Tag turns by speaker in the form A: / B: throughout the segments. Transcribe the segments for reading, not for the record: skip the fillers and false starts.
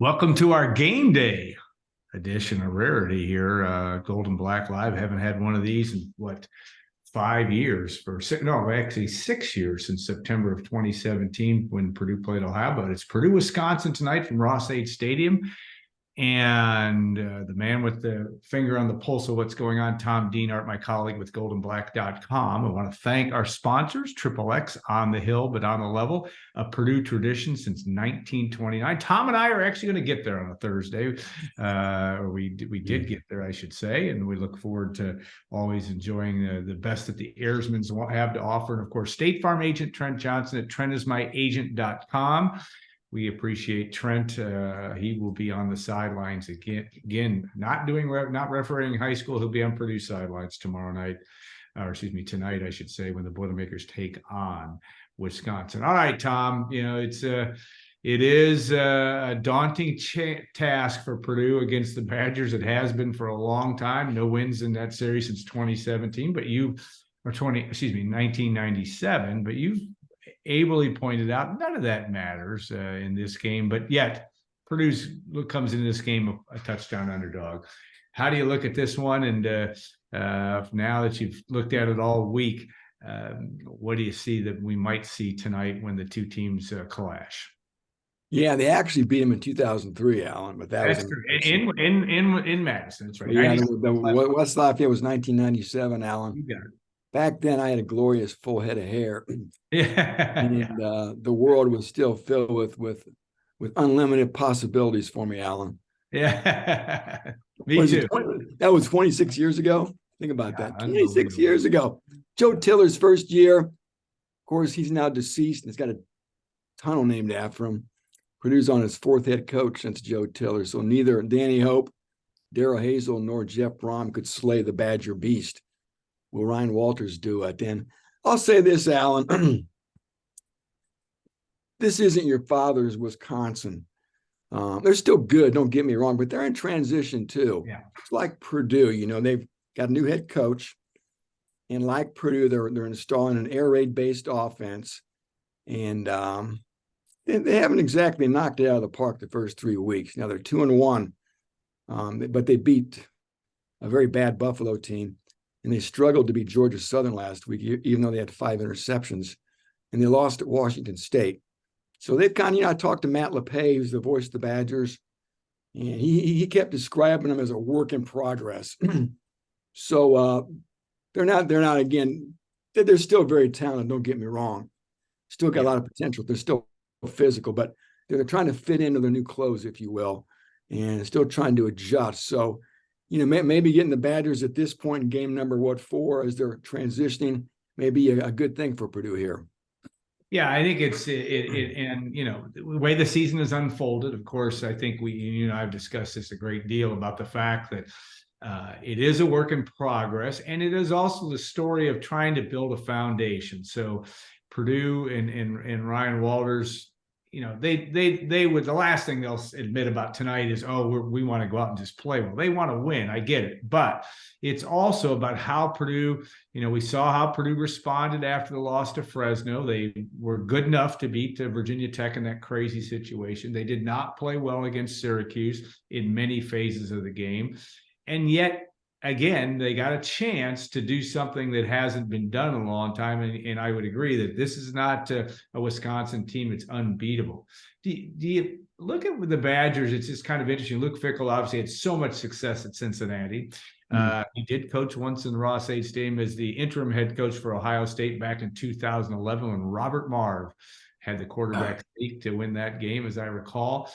A: Welcome to our game day edition, a rarity here. Golden Black Live. Haven't had one of these in 5 years for no, actually 6 years since September of 2017 when Purdue played Ohio. But it's Purdue, Wisconsin tonight from Ross-Ade Stadium. And the man with the finger on the pulse of what's going on, Tom Dienart, my colleague with goldenblack.com. I want to thank our sponsors, Triple X on the hill, but on the level, a Purdue tradition since 1929. Tom and I are actually going to get there on a Thursday. We did get there, I should say, and we look forward to always enjoying the best that the Airsmans have to offer. And of course, State Farm agent Trent Johnson at trentismyagent.com. We appreciate Trent. He will be on the sidelines again, not refereeing high school. He'll be on Purdue sidelines tomorrow night, or excuse me, tonight, I should say, when the Boilermakers take on Wisconsin. All right, Tom. It is a daunting task for Purdue against the Badgers. It has been for a long time. No wins in that series since 2017, 1997. But you've ably pointed out none of that matters in this game, but yet Purdue comes into this game a touchdown underdog. How do you look at this one? And now that you've looked at it all week, what do you see that we might see tonight when the two teams clash?
B: Yeah, they actually beat him in 2003, Alan, but that's
A: in Madison. That's right.
B: Yeah, West Lafayette was 1997, Alan.
A: You got it.
B: Back then, I had a glorious full head of hair.
A: Yeah.
B: And the world was still filled with unlimited possibilities for me, Alan.
A: Yeah. Me too.
B: That was 26 years ago. Think about that. 26 years ago. Joe Tiller's first year. Of course, he's now deceased and he's got a tunnel named after him. Purdue's on his fourth head coach since Joe Tiller. So neither Danny Hope, Darrell Hazel, nor Jeff Brom could slay the Badger beast. Will Ryan Walters do it? And I'll say this, Alan. This isn't your father's Wisconsin. They're still good, don't get me wrong, but they're in transition too.
A: Yeah.
B: It's like Purdue, they've got a new head coach. And like Purdue, they're installing an air raid-based offense. And they haven't exactly knocked it out of the park the first 3 weeks. Now they're 2-1, but they beat a very bad Buffalo team. And they struggled to beat Georgia Southern last week, even though they had 5 interceptions. And they lost at Washington State. So they've kind of, I talked to Matt LePay, who's the voice of the Badgers, and he kept describing them as a work in progress. So they're not again, they're still very talented, don't get me wrong. Still got a lot of potential. They're still physical, but they're trying to fit into their new clothes, if you will, and still trying to adjust. So, maybe getting the Badgers at this point in game number 4 as they're transitioning may be a good thing for Purdue here.
A: Yeah, I think and the way the season has unfolded, of course, I think I've discussed this a great deal about the fact that it is a work in progress, and it is also the story of trying to build a foundation. So Purdue and Ryan Walters, they would, the last thing they'll admit about tonight is, we want to go out and just play. Well, they want to win. I get it. But it's also about how Purdue, we saw how Purdue responded after the loss to Fresno. They were good enough to beat Virginia Tech in that crazy situation. They did not play well against Syracuse in many phases of the game. And yet, again, they got a chance to do something that hasn't been done in a long time. And I would agree that this is not a Wisconsin team that's unbeatable. Do you look at the Badgers? It's just kind of interesting. Luke Fickell obviously had so much success at Cincinnati. He did coach once in the Ross-Ade Stadium as the interim head coach for Ohio State back in 2011 when Robert Marve had the quarterback sneak to win that game, as I recall.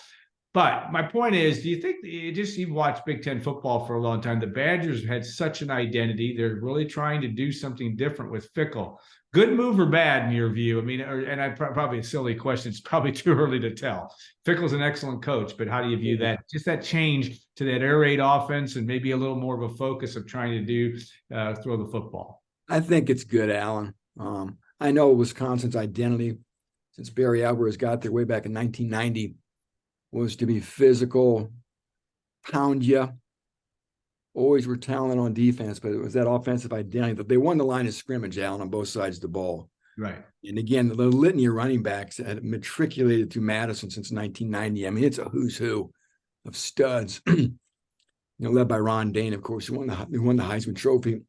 A: But my point is, do you think you've watched Big Ten football for a long time? The Badgers had such an identity. They're really trying to do something different with Fickell. Good move or bad in your view? I mean, probably a silly question. It's probably too early to tell. Fickell's an excellent coach, but how do you view that? Just that change to that air raid offense and maybe a little more of a focus of trying to throw the football.
B: I think it's good, Alan. I know Wisconsin's identity since Barry Alvarez got there way back in 1990. Was to be physical, pound you. Always were talented on defense, but it was that offensive identity that they won the line of scrimmage, Allen, on both sides of the ball.
A: Right.
B: And again, the litany of running backs had matriculated through Madison since 1990. I mean, it's a who's who of studs, led by Ron Dane, of course, who won the Heisman Trophy.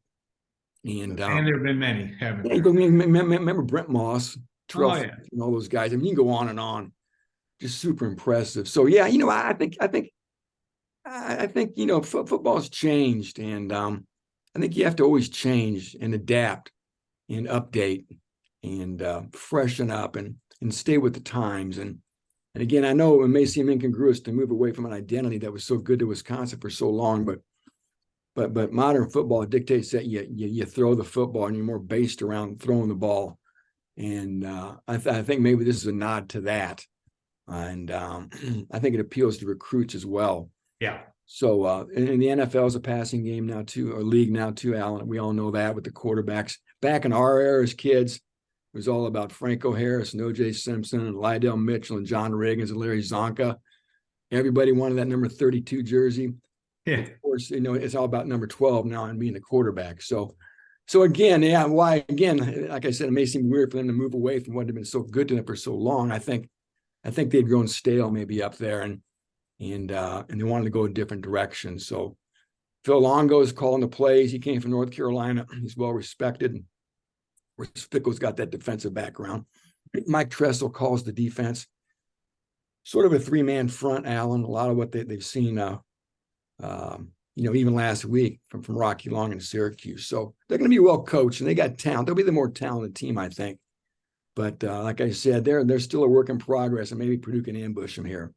B: And
A: there have been many, haven't
B: yeah,
A: there?
B: remember Brent Moss,
A: Oh,
B: Terrell,
A: yeah.
B: and all those guys. I mean, you can go on and on. Just super impressive. So yeah, I think football's changed, and I think you have to always change and adapt and update and freshen up and stay with the times. And again, I know it may seem incongruous to move away from an identity that was so good to Wisconsin for so long, but modern football dictates that you throw the football and you're more based around throwing the ball. And I think maybe this is a nod to that. And I think it appeals to recruits as well.
A: Yeah.
B: So and the NFL is a passing game now too, or league now too, Alan. We all know that with the quarterbacks. Back in our era as kids, it was all about Franco Harris and O.J. Simpson and Lydell Mitchell and John Riggins and Larry Zonka. Everybody wanted that number 32 jersey.
A: Yeah.
B: Of course, it's all about number 12 now and being the quarterback. So again, yeah, why again, like I said, it may seem weird for them to move away from what had been so good to them for so long. I think they'd grown stale maybe up there and they wanted to go a different direction. So Phil Longo is calling the plays. He came from North Carolina. He's well respected. Fickle's got that defensive background. Mike Tressel calls the defense. Sort of a three-man front, Alan. A lot of what they've seen, even last week from Rocky Long in Syracuse. So they're going to be well coached, and they got talent. They'll be the more talented team, I think. But like I said, they're still a work in progress, and maybe Purdue can ambush them here.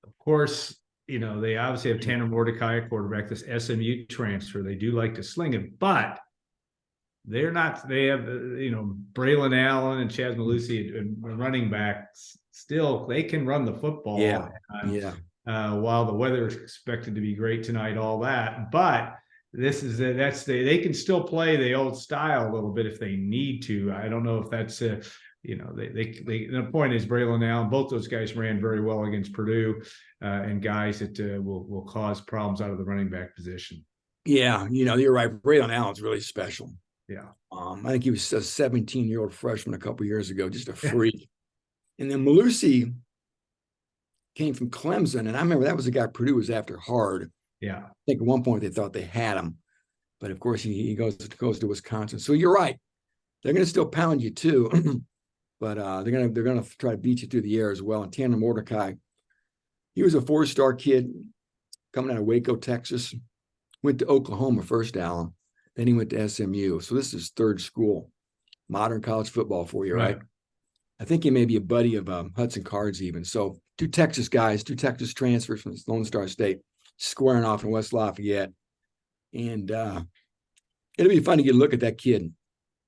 A: Of course, they obviously have Tanner Mordecai, a quarterback, this SMU transfer. They do like to sling it, but they're not. They have, Braylon Allen and Chaz Malusi and running backs. Still, they can run the football.
B: Yeah.
A: While the weather is expected to be great tonight, all that, but they can still play the old style a little bit if they need to. I don't know if that's the point is Braylon Allen, both those guys ran very well against Purdue, and guys that will cause problems out of the running back position.
B: Yeah, you're right. Braylon Allen's really special.
A: Yeah.
B: I think he was a 17-year-old freshman a couple years ago, just a freak. And then Malusi came from Clemson, and I remember that was the guy Purdue was after hard.
A: Yeah.
B: I think at one point they thought they had him, but of course he goes to Wisconsin. So you're right; they're going to still pound you too, but they're going to try to beat you through the air as well. And Tanner Mordecai, he was a 4-star kid coming out of Waco, Texas. Went to Oklahoma first, Alan. Then he went to SMU. So this is his third school. Modern college football for you, right? I think he may be a buddy of Hudson Cards even. So two Texas guys, two Texas transfers from Lone Star State, squaring off in West Lafayette. And it'll be fun to get a look at that kid.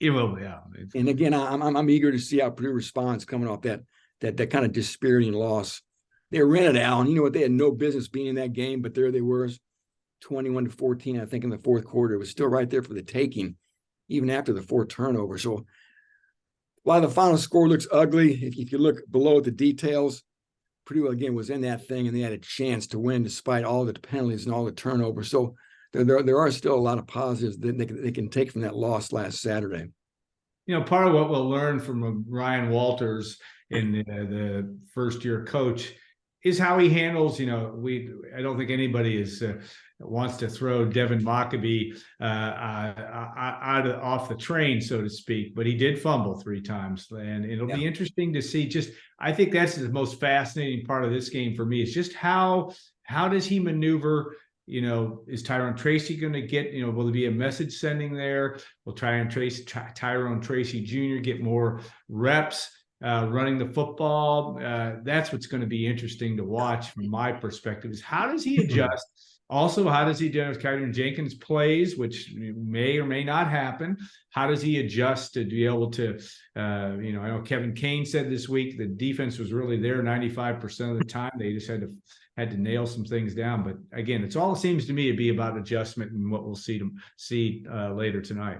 A: It will, yeah.
B: And again, I'm eager to see how Purdue responds coming off that kind of dispiriting loss. They were rented, Alan. You know what? They had no business being in that game, but there they were, 21-14, I think, in the fourth quarter. It was still right there for the taking, even after the 4 turnovers. So while the final score looks ugly, if you look below the details, Purdue, again, was in that thing, and they had a chance to win despite all the penalties and all the turnovers. So there are still a lot of positives that they can take from that loss last Saturday.
A: Part of what we'll learn from Ryan Walters in the first-year coach is how he handles, I don't think anybody wants to throw Devin Mockabee off the train, so to speak, but he did fumble 3 times, and it'll be interesting to see. I think that's the most fascinating part of this game for me, is just how does he maneuver. Is Tyrone Tracy going to get, will there be a message sending there? Will Tyrone Tracy Jr. get more reps running the football? That's what's going to be interesting to watch from my perspective, is how does he adjust? Also, how does he do if Kyron Jenkins plays, which may or may not happen? How does he adjust to be able to, I know Kevin Kane said this week the defense was really there 95% of the time. They just had to nail some things down. But again, it's all seems to me to be about adjustment and what we'll see later tonight.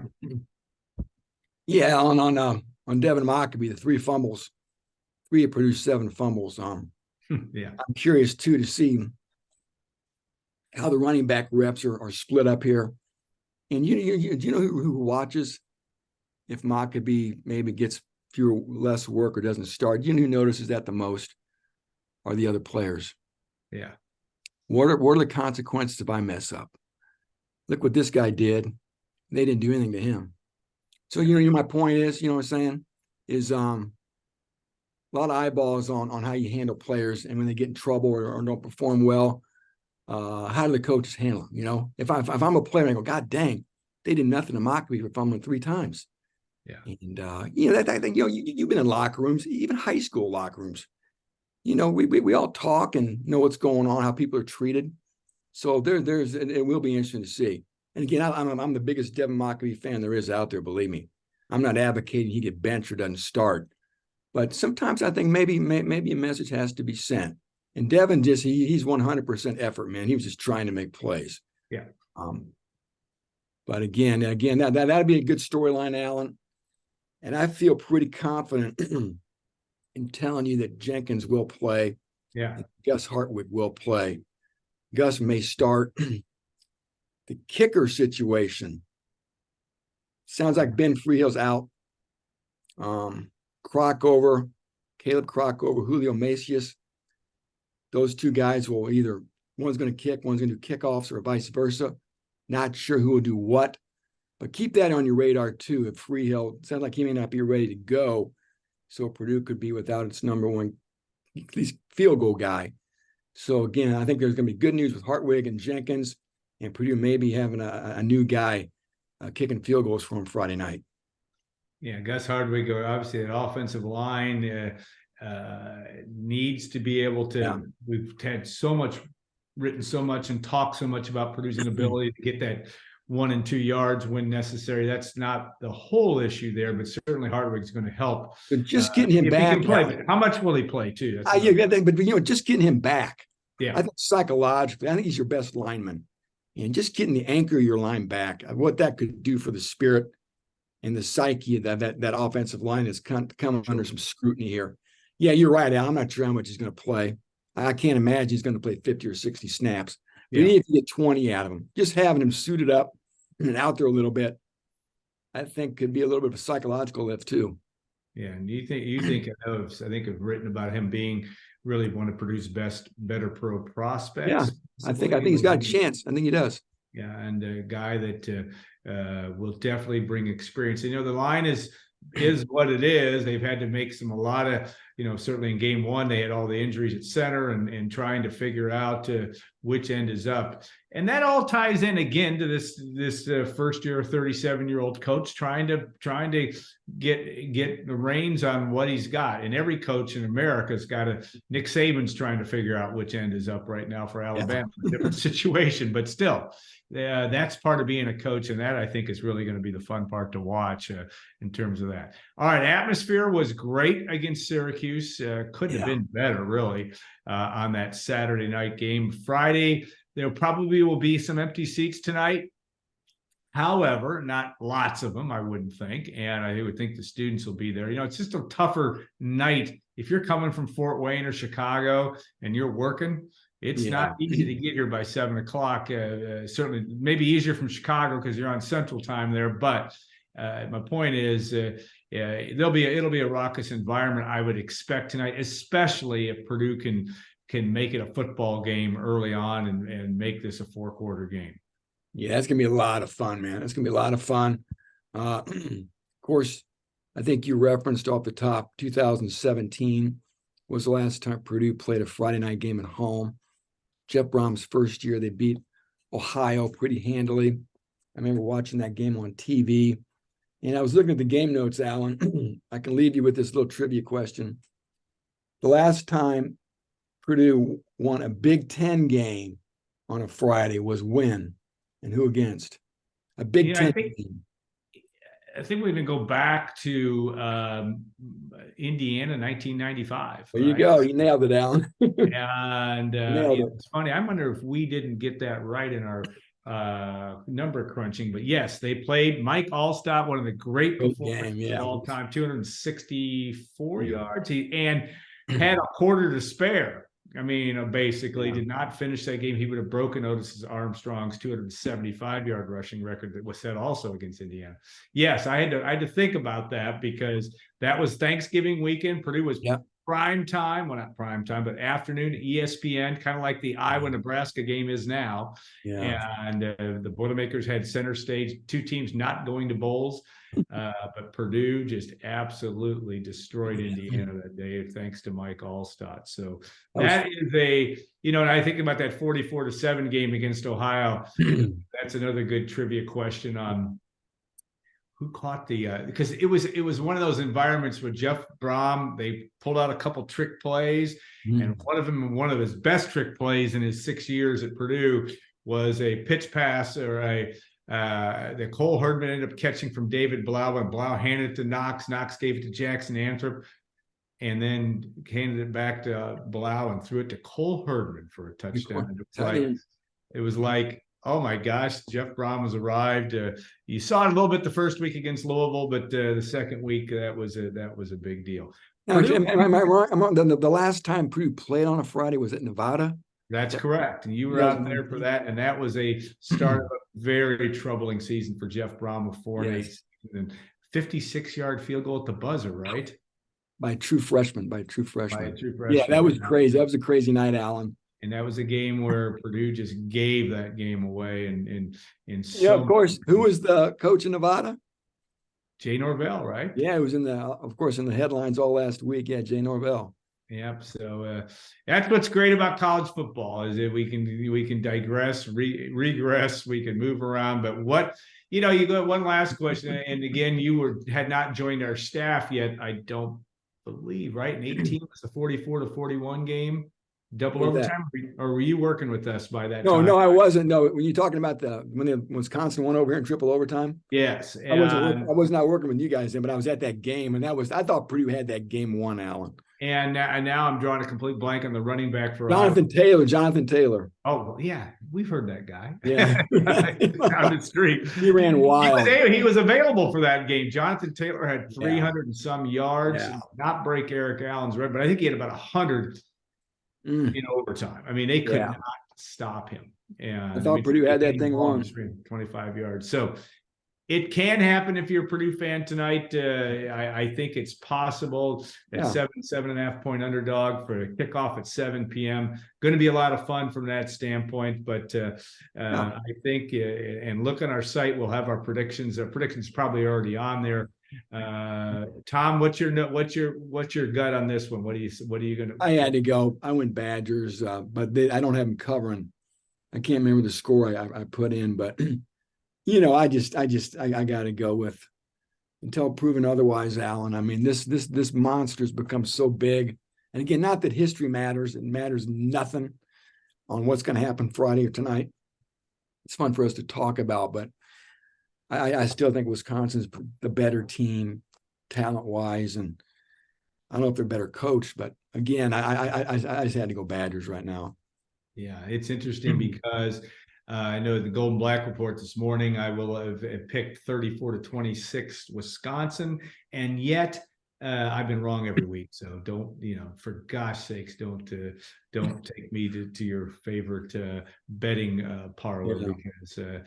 B: Yeah, on Devin Mockabee, the 3 fumbles, 3 have produced 7 fumbles.
A: Yeah,
B: I'm curious too to see how the running back reps are split up here. And you know who watches? if Maccabee maybe gets less work or doesn't start, you know who notices that the most are the other players.
A: Yeah.
B: What are the consequences if I mess up? Look what this guy did. They didn't do anything to him. So, my point is, what I'm saying is a lot of eyeballs on how you handle players, and when they get in trouble or don't perform well, how do the coaches handle them? If I'm a player and I go, God dang, they did nothing to mock me for fumbling 3 times.
A: Yeah.
B: And that I think you've been in locker rooms, even high school locker rooms. We all talk and know what's going on, how people are treated. So it will be interesting to see. And again, I'm the biggest Devin Maccabee fan there is out there. Believe me, I'm not advocating he get benched or doesn't start, but sometimes I think maybe a message has to be sent. And Devin he's 100% effort, man. He was just trying to make plays.
A: Yeah.
B: But again, that'd be a good storyline, Alan. And I feel pretty confident in telling you that Jenkins will play.
A: Yeah.
B: Gus Hartwig will play. Gus may start. The kicker situation sounds like Ben Freehill's out. Crockover, Caleb Crockover, Julio Macias. Those 2 guys will either, one's going to kick, one's going to do kickoffs, or vice versa. Not sure who will do what, but keep that on your radar too. If Freehill sounds like he may not be ready to go, so Purdue could be without its #1, at least field goal guy. So again, I think there's going to be good news with Hartwig and Jenkins, and Purdue maybe having a new guy kicking field goals for him Friday night.
A: Yeah, Gus Hardwick, obviously that offensive line needs to be able to. Yeah. We've had written so much and talked so much about Purdue's ability to get that 1 and 2 yards when necessary. That's not the whole issue there, but certainly Hardwick's going to help.
B: But just getting him back.
A: He can play, how much will he play too?
B: But just getting him back.
A: Yeah,
B: I think psychologically, I think he's your best lineman, and just getting the anchor of your line back, what that could do for the spirit and the psyche of that offensive line is coming under some scrutiny here. Yeah, you're right, Al. I'm not sure how much he's going to play. I can't imagine he's going to play 50 or 60 snaps. But even if you get 20 out of him, just having him suited up and out there a little bit, I think could be a little bit of a psychological lift too.
A: Yeah, and I think I've written about him being really one of Purdue's better pro prospects.
B: Yeah, I think he's got a chance. I think he does.
A: Yeah, and a guy that will definitely bring experience. The line is what it is. They've had to make a lot of, certainly in game 1, they had all the injuries at center and trying to figure out which end is up. And that all ties in again to this first year 37-year-old coach trying to get the reins on what he's got. And every coach in America's Nick Saban's trying to figure out which end is up right now for Alabama. Yeah. Different situation, but still. That's part of being a coach, and that I think is really going to be the fun part to watch in terms of that. All right, atmosphere was great against Syracuse. Couldn't have been better, really, on that Saturday night game. Friday, there probably will be some empty seats tonight. However, not lots of them, I wouldn't think, and I would think the students will be there. It's just a tougher night if you're coming from Fort Wayne or Chicago and you're working. It's not easy to get here by 7 o'clock. Certainly, maybe easier from Chicago because you're on Central Time there. But my point is, it'll be a raucous environment. I would expect tonight, especially if Purdue can make it a football game early on and make this a 4-quarter game.
B: Yeah, that's gonna be a lot of fun, man. That's gonna be a lot of fun. Of course, I think you referenced off the top, 2017 was the last time Purdue played a Friday night game at home. Jeff Brom's first year, they beat Ohio pretty handily. I remember watching that game on TV, and I was looking at the game notes, Alan. I can leave you with this little trivia question. The last time Purdue won a Big Ten game on a Friday was when and who against? A Big Ten game.
A: I think we can go back to Indiana, 1995.
B: There you go. You nailed it, Alan.
A: And it's funny. I wonder if we didn't get that right in our number crunching. But yes, they played Mike Allstott, one of the great performers of all time, 264 yards, and had a quarter to spare. I mean, basically
B: Yeah.
A: did not finish that game. He would have broken Otis Armstrong's 275-yard rushing record that was set also against Indiana. Yes, I had to think about that because that was Thanksgiving weekend. Purdue was
B: Yeah.
A: prime time, well, not prime time, but afternoon ESPN, kind of like the Iowa-Nebraska game is now.
B: Yeah.
A: And the Boilermakers had center stage, two teams not going to bowls. But Purdue just absolutely destroyed Indiana that day, thanks to Mike Allstott. So that is and I think about that 44-7 game against Ohio. That's another good trivia question on who caught because it was one of those environments where Jeff Brom, they pulled out a couple trick plays, and one of his best trick plays in his 6 years at Purdue was a pitch pass or that Cole Herdman ended up catching from David Blau, and Blau handed it to Knox. Knox gave it to Jackson Anthrop, and then handed it back to Blau and threw it to Cole Herdman for a touchdown. It was like, oh my gosh, Jeff Brom has arrived. You saw it a little bit the first week against Louisville, but the second week that was a big deal.
B: Now, Jim, am I wrong? The last time Purdue played on a Friday was at Nevada.
A: That's correct. And you were out there for that. And that was a start of a very troubling season for Jeff Brom with 4-8 and 56-yard field goal at the buzzer, right?
B: By a true freshman.
A: Yeah,
B: that was crazy. That was a crazy night, Alan.
A: And that was a game where Purdue just gave that game away. And
B: of course. Who was the coach in Nevada?
A: Jay Norvell, right?
B: Yeah, it was in the headlines all last week. Yeah, Jay Norvell.
A: Yep. So that's what's great about college football is that we can digress, regress, we can move around. But you got one last question, and again, you had not joined our staff yet. I don't believe, right? And 18 was the 44-41 game, double overtime, or were you working with us by that time?
B: No, I wasn't. No, when you're talking about when the Wisconsin won over here in triple overtime.
A: Yes,
B: I was not working with you guys then, but I was at that game, and I thought Purdue had that game won, Alan.
A: And now I'm drawing a complete blank on the running back for
B: Jonathan Taylor.
A: Oh, yeah. We've heard that guy.
B: Yeah.
A: Down the street.
B: He ran wild.
A: He was available for that game. Jonathan Taylor had 300 and some yards, not break Eric Allen's record, but I think he had about 100 in overtime. I mean, they could not stop him. And
B: I thought Purdue had that thing won.
A: 25 yards. So it can happen if you're a Purdue fan tonight. I think it's possible at 7.5 point underdog for a kickoff at 7 p.m. Going to be a lot of fun from that standpoint. But I think, and look on our site, we'll have our predictions. Our predictions probably already on there. Tom, what's your gut on this one? What are you going to?
B: I had to go. I went Badgers, but I don't have them covering. I can't remember the score I put in, but. I got to go with until proven otherwise, Alan. I mean, this monster's become so big. And again, not that history matters. It matters nothing on what's going to happen Friday or tonight. It's fun for us to talk about, but I still think Wisconsin's the better team talent-wise. And I don't know if they're better coached, but again, I just had to go Badgers right now.
A: Yeah, it's interesting because I know the Golden Black report this morning, I will have picked 34-26 Wisconsin, and yet I've been wrong every week. So don't, for gosh sakes, don't take me to your favorite betting parlor because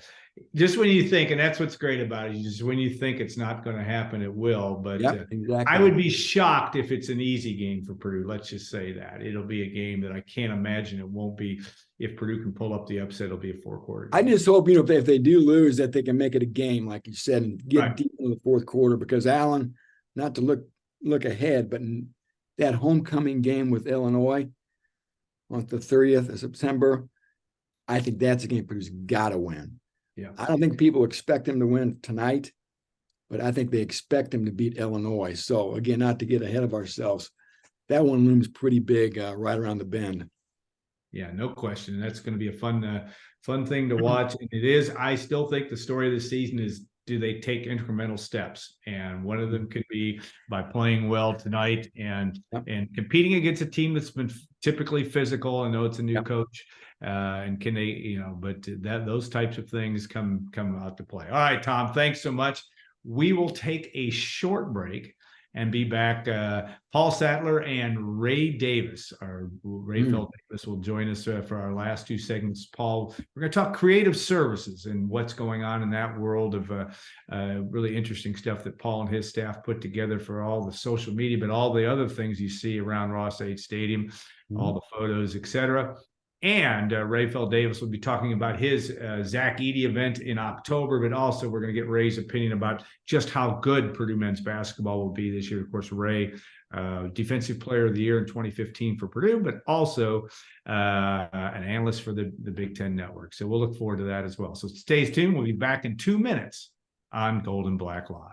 A: just when you think, and that's what's great about it, just when you think it's not going to happen, it will. But
B: exactly.
A: I would be shocked if it's an easy game for Purdue. Let's just say that it'll be a game that I can't imagine it won't be. If Purdue can pull up the upset, it'll be a 4-quarter game.
B: I just hope, if they do lose, that they can make it a game, like you said, and get deep into the fourth quarter. Because Alan, not to look ahead, but that homecoming game with Illinois on the 30th of September, I think that's a game Purdue's got to win.
A: Yeah,
B: I don't think people expect them to win tonight, but I think they expect them to beat Illinois. So again, not to get ahead of ourselves, that one looms pretty big right around the bend.
A: Yeah, no question. That's going to be a fun thing to watch. And it is. I still think the story of the season is, do they take incremental steps? And one of them could be by playing well tonight and competing against a team that's been typically physical. I know it's a new coach, and can they, but those types of things come out to play. All right, Tom, thanks so much. We will take a short break. and be back. Paul Sattler and Ray Davis, Ray Feld Davis, will join us for our last two segments. Paul, we're going to talk creative services and what's going on in that world of really interesting stuff that Paul and his staff put together for all the social media, but all the other things you see around Ross-Ade Stadium, all the photos, etc. And Ray Feld Davis will be talking about his Zach Edey event in October, but also we're going to get Ray's opinion about just how good Purdue men's basketball will be this year. Of course, Ray, Defensive Player of the Year in 2015 for Purdue, but also an analyst for the Big Ten Network. So we'll look forward to that as well. So stay tuned. We'll be back in 2 minutes on Gold and Black Live.